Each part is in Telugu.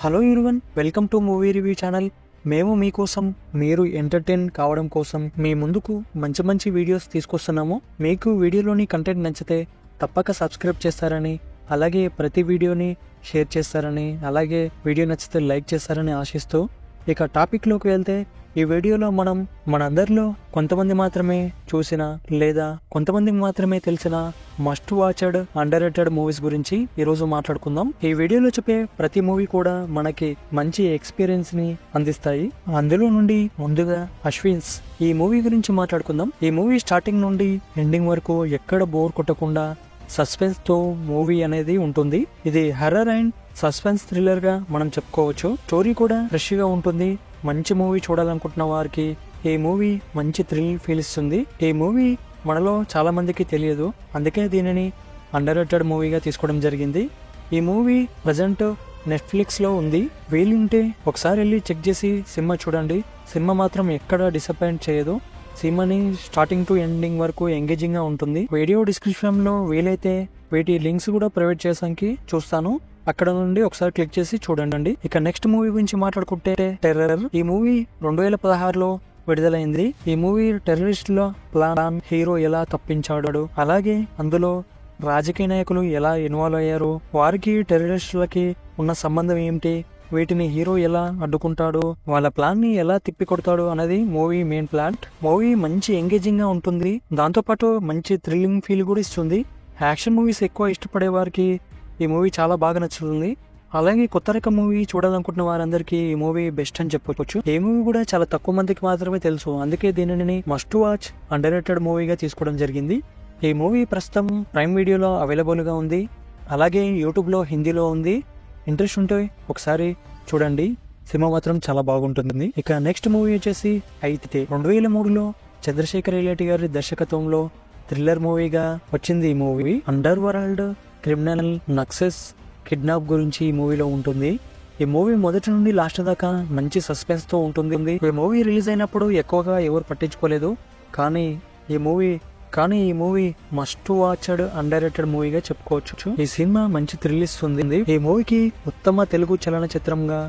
Hello everyone, welcome to movie review channel. మేము మీకోసం, మీరు ఎంటర్టైన్ కావడం కోసం మీ ముందుకు మంచి మంచి వీడియోస్ తీసుకొస్తున్నాము. మీకు వీడియోలోని కంటెంట్ నచ్చితే తప్పక సబ్స్క్రైబ్ చేస్తారని, అలాగే ప్రతి వీడియోని షేర్ చేస్తారని, అలాగే వీడియో నచ్చితే లైక్ చేస్తారని ఆశిస్తూ ఇక టాపిక్లోకి వెళ్తే, ఈ వీడియోలో మనం మనందరిలో కొంతమంది మాత్రమే చూసిన లేదా కొంతమందికి మాత్రమే తెలిసిన మస్ట్ వాచెడ్ అండర్ రేటెడ్ మూవీస్ గురించి ఈరోజు మాట్లాడుకుందాం. ఈ వీడియోలో చెప్పే ప్రతి మూవీ కూడా మనకి మంచి ఎక్స్పీరియన్స్ ని అందిస్తాయి. అందులో నుండి ముందుగా అశ్విన్స్ ఈ మూవీ గురించి మాట్లాడుకుందాం. ఈ మూవీ స్టార్టింగ్ నుండి ఎండింగ్ వరకు ఎక్కడ బోర్ కొట్టకుండా సస్పెన్స్ తో మూవీ అనేది ఉంటుంది. ఇది హర్రర్ అండ్ సస్పెన్స్ థ్రిల్లర్ గా మనం చెప్పుకోవచ్చు. స్టోరీ కూడా ఫ్రెష్ గా ఉంటుంది. మంచి మూవీ చూడాలనుకుంటున్న వారికి ఈ మూవీ మంచి థ్రిల్ ఫీల్ ఇస్తుంది. ఈ మూవీ మనలో చాలా మందికి తెలియదు, అందుకే దీనిని అండర్ రేటెడ్ మూవీగా తీసుకోవడం జరిగింది. ఈ మూవీ ప్రజెంట్ నెట్ఫ్లిక్స్ లో ఉంది. వీలుంటే ఒకసారి వెళ్ళి చెక్ చేసి సినిమా చూడండి. సినిమా మాత్రం ఎక్కడ డిసప్పాయింట్ చేయదు. సినిమాని స్టార్టింగ్ టు ఎండింగ్ వరకు ఎంగేజింగ్ గా ఉంటుంది. వీడియో డిస్క్రిప్షన్ లో వీలైతే వీటి లింక్స్ కూడా ప్రొవైడ్ చేసానికి చూస్తాను, అక్కడ నుండి ఒకసారి క్లిక్ చేసి చూడండి. ఇక నెక్స్ట్ మూవీ గురించి మాట్లాడుకుంటే టెర్రర్. ఈ మూవీ 2016లో విడుదలైంది. ఈ మూవీ టెర్రరిస్ట్ లో ప్లాన్, హీరో ఎలా తప్పించాడు, అలాగే అందులో రాజకీయ నాయకులు ఎలా ఇన్వాల్వ్ అయ్యారు, వారికి టెర్రరిస్టులకి ఉన్న సంబంధం ఏమిటి, వీటిని హీరో ఎలా అడ్డుకుంటాడు, వాళ్ళ ప్లాన్ ని ఎలా తిప్పి కొడతాడు అనేది మూవీ మెయిన్ ప్లాట్. మూవీ మంచి ఎంగేజింగ్ గా ఉంటుంది, దాంతో పాటు మంచి థ్రిల్లింగ్ ఫీల్ కూడా ఇస్తుంది. యాక్షన్ మూవీస్ ఎక్కువ ఇష్టపడే వారికి ఈ మూవీ చాలా బాగా నచ్చుతుంది. అలాగే కొత్త రకం మూవీ చూడాలనుకుంటున్న వారందరికీ ఈ మూవీ బెస్ట్ అని చెప్పొచ్చు. ఈ మూవీ కూడా చాలా తక్కువ మందికి మాత్రమే తెలుసు, అందుకే దీనిని మస్ట్ వాచ్ అండర్ రేటెడ్ మూవీగా తీసుకోవడం జరిగింది. ఈ మూవీ ప్రస్తుతం ప్రైమ్ వీడియోలో అవైలబుల్ గా ఉంది, అలాగే యూట్యూబ్ లో హిందీలో ఉంది. ఇంట్రెస్ట్ ఉంటే ఒకసారి చూడండి, సినిమా మాత్రం చాలా బాగుంటుంది. ఇక నెక్స్ట్ మూవీ వచ్చేసి అయితే 2003లో చంద్రశేఖర్ రెడ్డి గారి దర్శకత్వంలో థ్రిల్లర్ మూవీగా వచ్చింది. ఈ movie under world criminal nexus kidnap గురించి ఈ మూవీలో ఉంటుంది. ఈ మూవీ మొదటి నుండి లాస్ట్ దాకా మంచి సస్పెన్స్ తో ఉంటుంది. ఈ మూవీ రిలీజ్ అయినప్పుడు ఎక్కువగా ఎవరు పట్టించుకోలేదు, కానీ ఈ మూవీ మస్ట్ వాచెడ్ అండర్ రేటెడ్ మూవీగా చెప్పుకోవచ్చు. ఈ సినిమా మంచి థ్రిల్ ఇస్తుంది. ఈ మూవీకి ఉత్తమ తెలుగు చలనచిత్రంగా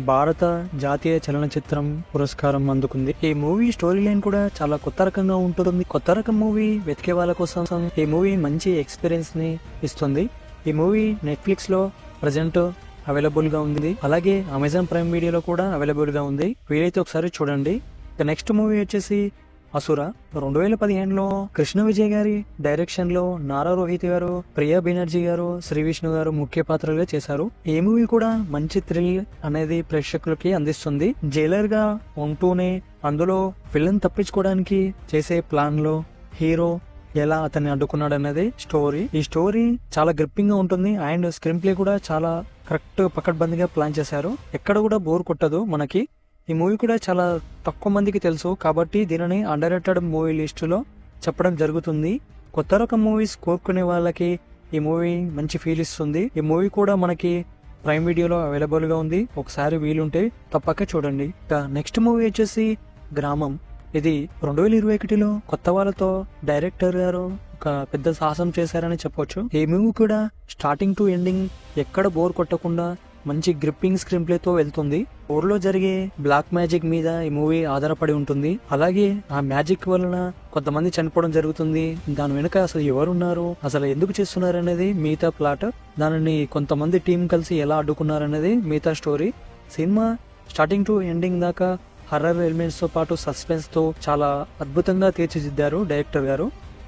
భారత జాతీయ చలనచిత్రం పురస్కారం అందుకుంది. ఈ మూవీ స్టోరీ లైన్ కూడా చాలా కొత్త రకంగా ఉంటుంది. కొత్త రకం మూవీ వెతికే వాళ్ళ కోసం ఈ మూవీ మంచి ఎక్స్పీరియన్స్ ని ఇస్తుంది. ఈ మూవీ నెట్ఫ్లిక్స్ లో ప్రజెంట్ అవైలబుల్ గా ఉంది, అలాగే అమెజాన్ ప్రైమ్ వీడియోలో కూడా అవైలబుల్ గా ఉంది. వీలైతే ఒకసారి చూడండి. నెక్స్ట్ మూవీ వచ్చేసి అసుర. 2015లో కృష్ణ విజయ్ గారి డైరెక్షన్ లో నారా రోహిత్ గారు, ప్రియా బెనర్జీ గారు, శ్రీ విష్ణు గారు ముఖ్య పాత్రలుగా చేశారు. ఈ మూవీ కూడా మంచి థ్రిల్ అనేది ప్రేక్షకులకి అందిస్తుంది. జైలర్ గా ఉంటూనే అందులో విలన్ తప్పించుకోవడానికి చేసే ప్లాన్ లో హీరో ఎలా అతన్ని అడ్డుకున్నాడు అనేది స్టోరీ. ఈ స్టోరీ చాలా గ్రిప్పింగ్ గా ఉంటుంది అండ్ స్క్రీన్ ప్లే కూడా చాలా కరెక్ట్ పకడ్బందీగా ప్లాన్ చేశారు. ఎక్కడ కూడా బోర్ కొట్టదు మనకి. ఈ మూవీ కూడా చాలా తక్కువ మందికి తెలుసు, కాబట్టి దీనిని అండర్ రేటెడ్ మూవీ లిస్ట్ లో చెప్పడం జరుగుతుంది. కొత్త రకం మూవీస్ కోరుకునే వాళ్ళకి ఈ మూవీ మంచి ఫీల్ ఇస్తుంది. ఈ మూవీ కూడా మనకి ప్రైమ్ వీడియోలో అవైలబుల్ గా ఉంది, ఒకసారి వీలుంటే తప్పక చూడండి. నెక్స్ట్ మూవీ వచ్చేసి గ్రామం. ఇది 2021లో కొత్త వాళ్ళతో డైరెక్టర్ గారు ఒక పెద్ద సాహసం చేశారని చెప్పొచ్చు. ఈ మూవీ కూడా స్టార్టింగ్ టు ఎండింగ్ ఎక్కడ బోర్ కొట్టకుండా మంచి గ్రిప్పింగ్ స్క్రీన్ ప్లే తో వెళ్తుంది. ఊర్లో జరిగే బ్లాక్ మ్యాజిక్ మీద ఈ మూవీ ఆధారపడి ఉంటుంది. అలాగే ఆ మ్యాజిక్ వలన కొంతమంది చనిపోవడం జరుగుతుంది. దాని వెనుక అసలు ఎవరున్నారు, అసలు ఎందుకు చేస్తున్నారు అనేది మిగతా ప్లాట్. దానిని కొంతమంది టీం కలిసి ఎలా అడ్డుకున్నారనేది మిగతా story. Cinema starting to ending దాకా హర్రర్ ఎలిమెంట్స్ తో పాటు సస్పెన్స్ తో చాలా అద్భుతంగా తీర్చిదిద్దారు డైరెక్టర్ గారు.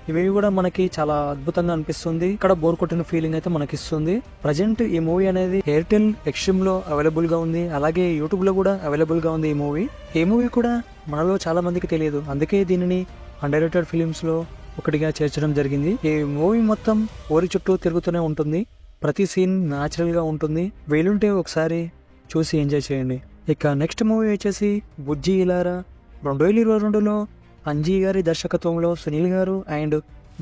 ఇవి కూడా మనకి చాలా అద్భుతంగా అనిపిస్తుంది. ఇక్కడ బోర్ కొట్టిన ఫీలింగ్ అయితే మనకి ఇస్తుంది. ప్రజెంట్ ఈ మూవీ అనేది ఎయిర్టెల్ ఎక్స్ట్రీమ్ లో అవైలబుల్ గా ఉంది, అలాగే యూట్యూబ్ లో కూడా అవైలబుల్ గా ఉంది. ఈ మూవీ కూడా మనలో చాలా మందికి తెలియదు, అందుకే దీనిని అండర్ రేటెడ్ ఫిలిమ్స్ లో ఒకటిగా చేర్చడం జరిగింది. ఈ మూవీ మొత్తం ఊరి చుట్టూ తిరుగుతూనే ఉంటుంది. ప్రతి సీన్ న్యాచురల్ గా ఉంటుంది. వీలుంటే ఒకసారి చూసి ఎంజాయ్ చేయండి. ఇక నెక్స్ట్ మూవీ వచ్చేసి బుజ్జి ఇలారా. 2022లో అంజీ గారి దర్శకత్వంలో సునీల్ గారు అండ్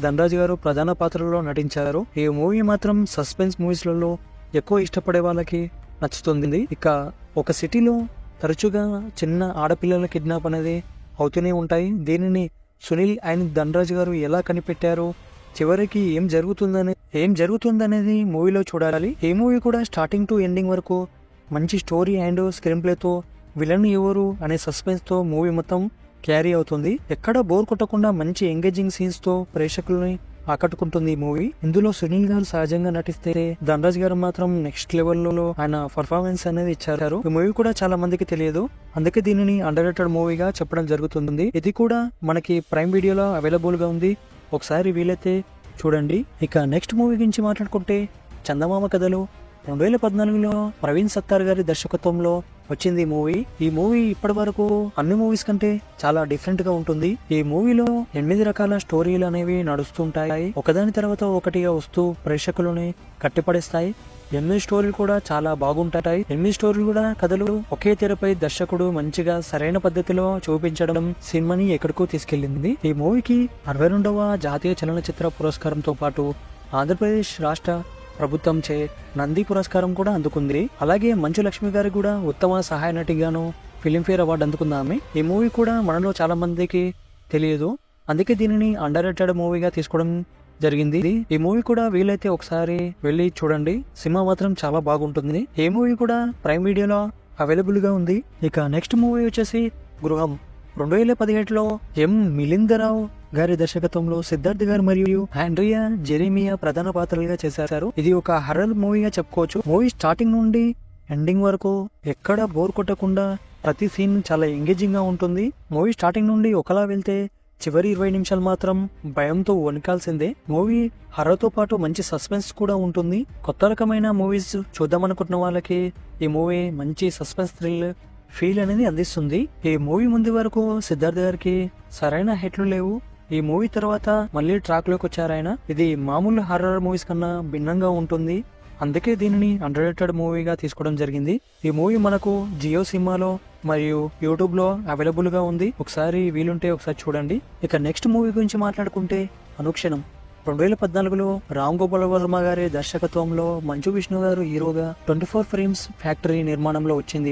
ధనరాజ్ గారు ప్రధాన పాత్రలో నటించారు. ఈ మూవీ మాత్రం సస్పెన్స్ మూవీస్లలో ఎక్కువ ఇష్టపడే వాళ్ళకి నచ్చుతుంది. ఇక ఒక సిటీలో తరచుగా చిన్న ఆడపిల్లల కిడ్నాప్ అనేది అవుతూనే ఉంటాయి. దీనిని సునీల్ అండ్ ధనరాజ్ గారు ఎలా కనిపెట్టారు, చివరికి ఏం జరుగుతుందనేది మూవీలో చూడాలి. ఈ మూవీ కూడా స్టార్టింగ్ టు ఎండింగ్ వరకు మంచి స్టోరీ అండ్ స్క్రీన్ ప్లేతో విలన్ ఎవరు అనే సస్పెన్స్ తో మూవీ మొత్తం క్యారీ అవుతుంది. ఎక్కడ బోర్ కొట్టకుండా మంచి ఎంగేజింగ్ సీన్స్ తో ప్రేక్షకుల్ని ఆకట్టుకుంటుంది ఈ మూవీ. ఇందులో సునీల్ గారు సహజంగా నటిస్తే ధనరాజ్ గారు మాత్రం నెక్స్ట్ లెవెల్లో ఆయన పర్ఫార్మెన్స్ అనేది ఇచ్చారు. ఈ మూవీ కూడా చాలా మందికి తెలియదు, అందుకే దీనిని అండర్ రేటెడ్ మూవీగా చెప్పడం జరుగుతుంది. ఇది కూడా మనకి ప్రైమ్ వీడియోలో అవైలబుల్ గా ఉంది, ఒకసారి వీలైతే చూడండి. ఇక నెక్స్ట్ మూవీ గురించి మాట్లాడుకుంటే చందమామ కథలు 2014లో ప్రవీణ్ సత్తార్ గారి దర్శకత్వంలో వచ్చింది ఈ మూవీ ఇప్పటి వరకు అన్ని మూవీస్ కంటే చాలా డిఫరెంట్ గా ఉంటుంది. ఈ మూవీలో 8 రకాల స్టోరీలు అనేవి నడుస్తుంటాయి, ఒకదాని తర్వాత ఒకటిగా వస్తూ ప్రేక్షకులని కట్టిపడేస్తాయి. 8 స్టోరీలు కూడా చాలా బాగుంటాయి. 8 స్టోరీలు కూడా కథలు ఒకే తెరపై దర్శకుడు మంచిగా సరైన పద్ధతిలో చూపించడం సినిమాని ఎక్కడికో తీసుకెళ్లింది. ఈ మూవీకి 62వ జాతీయ చలనచిత్ర పురస్కారంతో పాటు ఆంధ్రప్రదేశ్ రాష్ట్ర ప్రభుత్వంచే నంది పురస్కారం కూడా అందుకుంది. అలాగే మంచు లక్ష్మి గారు కూడా ఉత్తమ సహాయ నటిగాను ఫిలింఫేర్ అవార్డు అందుకుందామె. ఈ మూవీ కూడా మనలో చాలా మందికి తెలియదు, అందుకే దీనిని అండర్ రేటెడ్ మూవీగా తీసుకోవడం జరిగింది. ఈ మూవీ కూడా వీలైతే ఒకసారి వెళ్ళి చూడండి, సినిమా మాత్రం చాలా బాగుంటుంది. ఈ మూవీ కూడా ప్రైమ్ వీడియోలో అవైలబుల్ గా ఉంది. ఇక నెక్స్ట్ మూవీ వచ్చేసి గృహం. 2017లో ఎం మిలిందరావు గారి దర్శకత్వంలో సిద్ధార్థ్ గారు మరియు ఆండ్రియా జెరెమియా ప్రధాన పాత్రలుగా చేశారు. ఇది ఒక హర్రర్ మూవీగా చెప్పుకోవచ్చు. మూవీ స్టార్టింగ్ నుండి ఎండింగ్ వరకు ఎక్కడ బోర్ కొట్టకుండా ప్రతి సీన్ చాలా ఎంగేజింగ్ గా ఉంటుంది. మూవీ స్టార్టింగ్ నుండి ఒకలా వెళ్తే చివరి 20 నిమిషాలు మాత్రం భయంతో వణికాల్సిందే. మూవీ హర్రర్ తో పాటు మంచి సస్పెన్స్ కూడా ఉంటుంది. కొత్త రకమైన మూవీస్ చూద్దామనుకుంటున్న వాళ్ళకి ఈ మూవీ మంచి సస్పెన్స్ థ్రిల్ ఫీల్ అనేది అందిస్తుంది. ఈ మూవీ ముందు వరకు సిద్ధార్థ్ గారికి సరైన హిట్లు లేవు. ఈ మూవీ తర్వాత మళ్ళీ ట్రాక్ లోకి వచ్చారు ఆయన. ఇది మామూలు హర్రర్ మూవీస్ కన్నా భిన్నంగా ఉంటుంది, అందుకే దీనిని అండర్ రేటెడ్ మూవీగా తీసుకోవడం జరిగింది. ఈ మూవీ మనకు జియో సినిమాలో మరియు యూట్యూబ్ లో అవైలబుల్ గా ఉంది, ఒకసారి వీలుంటే ఒకసారి చూడండి. ఇక నెక్స్ట్ మూవీ గురించి మాట్లాడుకుంటే అనుక్షణం. 2014లో రామ్ గోపాల్ వర్మ గారి దర్శకత్వంలో మంచు విష్ణు గారు హీరోగా 24 ఫ్రేమ్స్ ఫ్యాక్టరీ నిర్మాణంలో వచ్చింది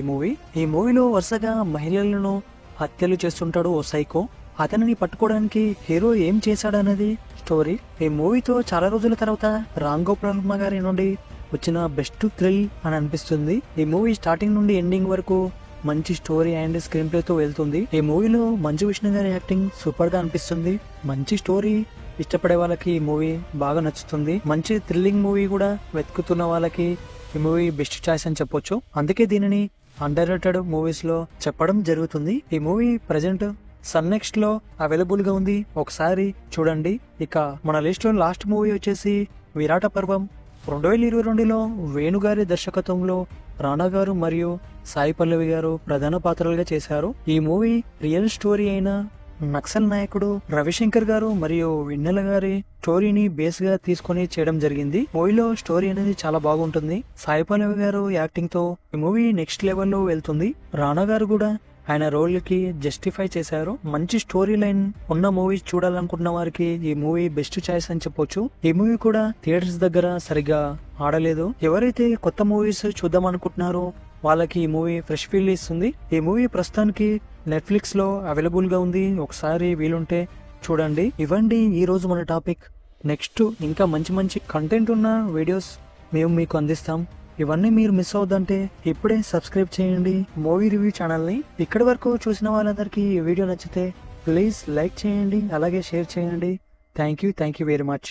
ఈ మూవీలో వరుసగా మహిళలను హత్యలు చేస్తుంటాడు ఓ సైకో. అతనిని పట్టుకోవడానికి హీరో ఏం చేశాడన్నది స్టోరీ. ఈ మూవీతో చాలా రోజుల తర్వాత రామ్ గోపాల్ వర్మ గారి నుండి వచ్చిన బెస్ట్ థ్రిల్ అని అనిపిస్తుంది. ఈ మూవీ స్టార్టింగ్ నుండి ఎండింగ్ వరకు మంచి స్టోరీ అండ్ స్క్రీన్ ప్లే తో వెళ్తుంది. ఈ మూవీలో మంచు విష్ణు గారి యాక్టింగ్ సూపర్ గా అనిపిస్తుంది. మంచి స్టోరీ ఇష్టపడే వాళ్ళకి ఈ మూవీ బాగా నచ్చుతుంది. మంచి థ్రిల్లింగ్ మూవీ కూడా వెతుకుతున్న వాళ్ళకి ఈ మూవీ బెస్ట్ చాయిస్ అని చెప్పొచ్చు, అందుకే దీనిని అండర్ రేటెడ్ మూవీస్ లో చెప్పడం జరుగుతుంది. ఈ మూవీ ప్రెజెంట్ సన్ నెక్స్ట్ లో అవైలబుల్ గా ఉంది, ఒకసారి చూడండి. ఇక మన లిస్ట్ లో లాస్ట్ మూవీ వచ్చేసి విరాట పర్వం. 2022లో వేణుగారి దర్శకత్వంలో రాణా గారు మరియు సాయి పల్లవి గారు ప్రధాన పాత్రలుగా చేశారు. ఈ మూవీ రియల్ స్టోరీ అయిన నక్సల్ నాయకుడు రవిశంకర్ గారు మరియు వెన్నెల గారి స్టోరీని బేస్ గా తీసుకుని చేయడం జరిగింది. మూవీలో స్టోరీ అనేది చాలా బాగుంటుంది. సాయి పల్లవి గారు యాక్టింగ్ తో ఈ మూవీ నెక్స్ట్ లెవెల్ లో వెళ్తుంది. రాణా గారు కూడా ఆయన రోల్ కి జస్టిఫై చేశారు. మంచి స్టోరీ లైన్ ఉన్న మూవీస్ చూడాలనుకున్న వారికి ఈ మూవీ బెస్ట్ చాయిస్ అని చెప్పొచ్చు. ఈ మూవీ కూడా థియేటర్స్ దగ్గర సరిగ్గా ఆడలేదు. ఎవరైతే కొత్త మూవీస్ చూద్దాం అనుకుంటున్నారో వాళ్ళకి ఈ మూవీ ఫ్రెష్ ఫీల్ ఇస్తుంది. ఈ మూవీ ప్రస్తుతానికి నెట్ఫ్లిక్స్ లో అవైలబుల్ గా ఉంది, ఒకసారి వీలుంటే చూడండి. ఇవ్వండి ఈ రోజు మన టాపిక్. నెక్స్ట్ ఇంకా మంచి మంచి కంటెంట్ ఉన్న వీడియోస్ మేము మీకు అందిస్తాం. ఇవన్నీ మీరు మిస్ అవుద్దంటే ఇప్పుడే సబ్స్క్రైబ్ చేయండి మూవీ రివ్యూ ఛానల్ ని. ఇక్కడి వరకు చూసిన వాళ్ళందరికీ ఈ వీడియో నచ్చితే ప్లీజ్ లైక్ చేయండి, అలాగే షేర్ చేయండి. Thank you very much.